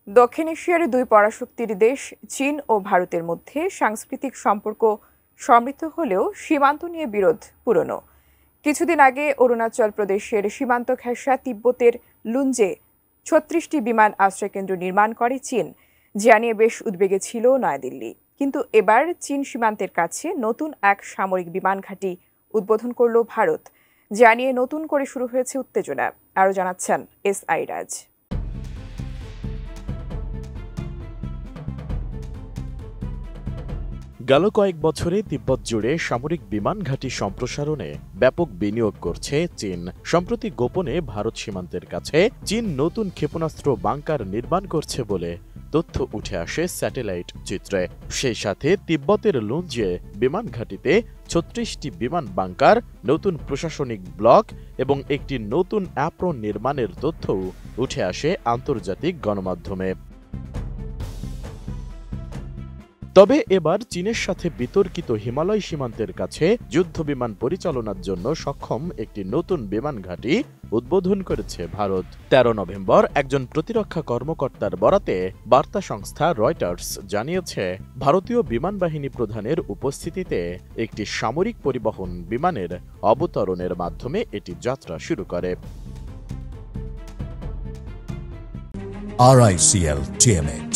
দক্ষিণ এশিয়ার দুই পরাশক্তির দেশ চীন ও ভারতের মধ্যে সাংস্কৃতিক সম্পর্ক সমৃদ্ধ হলেও সীমান্ত নিয়ে বিরোধ পুরনো। কিছুদিন আগে অরুণাচল প্রদেশের সীমান্ত ঘেঁষা তিব্বতের লুনজে ৩৬টি বিমান আশ্রয়কেন্দ্র নির্মাণ করে চীন, যা নিয়ে বেশ উদ্বেগে ছিল নয়াদিল্লি। কিন্তু এবার চীন সীমান্তের কাছে নতুন এক সামরিক বিমান ঘাঁটি উদ্বোধন করল ভারত, যা নিয়ে নতুন করে শুরু হয়েছে উত্তেজনা। আরও জানাচ্ছেন এস.আই. রাজ। গেল কয়েক বছরে তিব্বত জুড়ে সামরিক বিমান ঘাঁটি সম্প্রসারণে ব্যাপক বিনিয়োগ করছে চীন। সম্প্রতি গোপনে ভারত সীমান্তের কাছে চীন নতুন ক্ষেপণাস্ত্র বাংকার নির্মাণ করছে বলে তথ্য উঠে আসে স্যাটেলাইট চিত্রে। সেই সাথে তিব্বতের লুনজে বিমান ঘাঁটিতে ৩৬টি বিমান বাংকার, নতুন প্রশাসনিক ব্লক এবং একটি নতুন অ্যাপ্রন নির্মাণের তথ্যও উঠে আসে আন্তর্জাতিক গণমাধ্যমে। তবে এবার চীনের সাথে বিতর্কিত হিমালয় সীমান্তের কাছে যুদ্ধবিমান পরিচালনার জন্য সক্ষম একটি নতুন বিমান ঘাঁটি উদ্বোধন করেছে ভারত। ১৩ নভেম্বর একজন প্রতিরক্ষা কর্মকর্তার বরাতে বার্তা সংস্থা রয়টার্স জানিয়েছে, ভারতীয় বিমান বাহিনী প্রধানের উপস্থিতিতে একটি সামরিক পরিবহন বিমানের অবতরণের মাধ্যমে এটি যাত্রা শুরু করে। RICL TMX,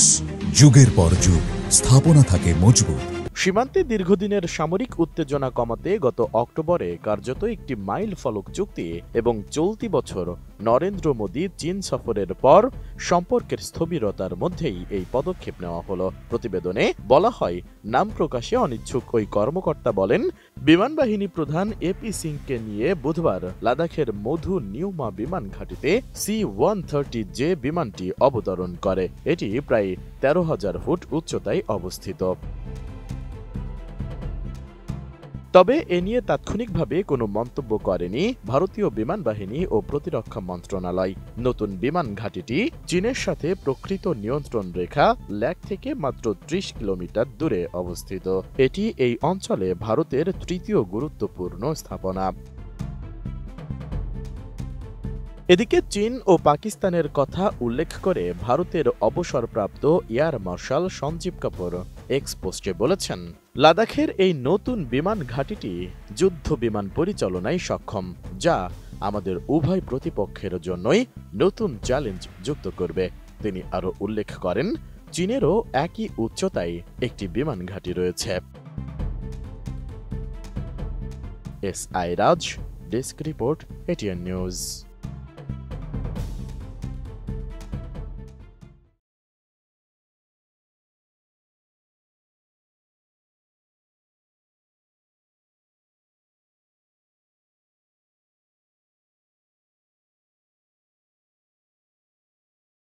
যুগের পর যুগ স্থাপনা থাকে মজবুত। সীমান্তে দীর্ঘদিনের সামরিক উত্তেজনা কমাতে গত অক্টোবরে কার্যত একটি মাইল ফলক চুক্তি এবং চলতি বছর নরেন্দ্র মোদী চীন সফরের পর সম্পর্কের স্থবিরতার মধ্যেই এই পদক্ষেপ নেওয়া হলো। প্রতিবেদনে বলা হয়, নাম প্রকাশে অনিচ্ছুক ওই কর্মকর্তা বলেন, বিমান বাহিনী প্রধান এপি সিংকে নিয়ে বুধবার লাদাখের মধু নিউমা বিমান ঘাঁটিতে C-130J বিমানটি অবতরণ করে। এটি প্রায় ১৩,০০০ ফুট উচ্চতায় অবস্থিত। তবে এ নিয়ে তাৎক্ষণিকভাবে কোনো মন্তব্য করেনি ভারতীয় বিমান বাহিনী ও প্রতিরক্ষা মন্ত্রণালয়। নতুন বিমান ঘাঁটিটি চীনের সাথে প্রকৃত নিয়ন্ত্রণ রেখা ল্যাক থেকে মাত্র ৩০ কিলোমিটার দূরে অবস্থিত। এটি এই অঞ্চলে ভারতের তৃতীয় গুরুত্বপূর্ণ স্থাপনা। এদিকে চীন ও পাকিস্তানের কথা উল্লেখ করে ভারতের অবসরপ্রাপ্ত air marshal Sanjeev Kapoor X পোস্টে বলেছেন, লাদাখের এই নতুন বিমান ঘাঁটিটি যুদ্ধ বিমান পরিচালনায় সক্ষম, যা আমাদের উভয় প্রতিপক্ষের জন্যই নতুন চ্যালেঞ্জ যুক্ত করবে। তিনি আরও উল্লেখ করেন, চীনেরও একই উচ্চতায় একটি বিমান ঘাঁটি রয়েছে। এস.আই. রাজ, ডেস্ক রিপোর্ট, এটিএন নিউজ।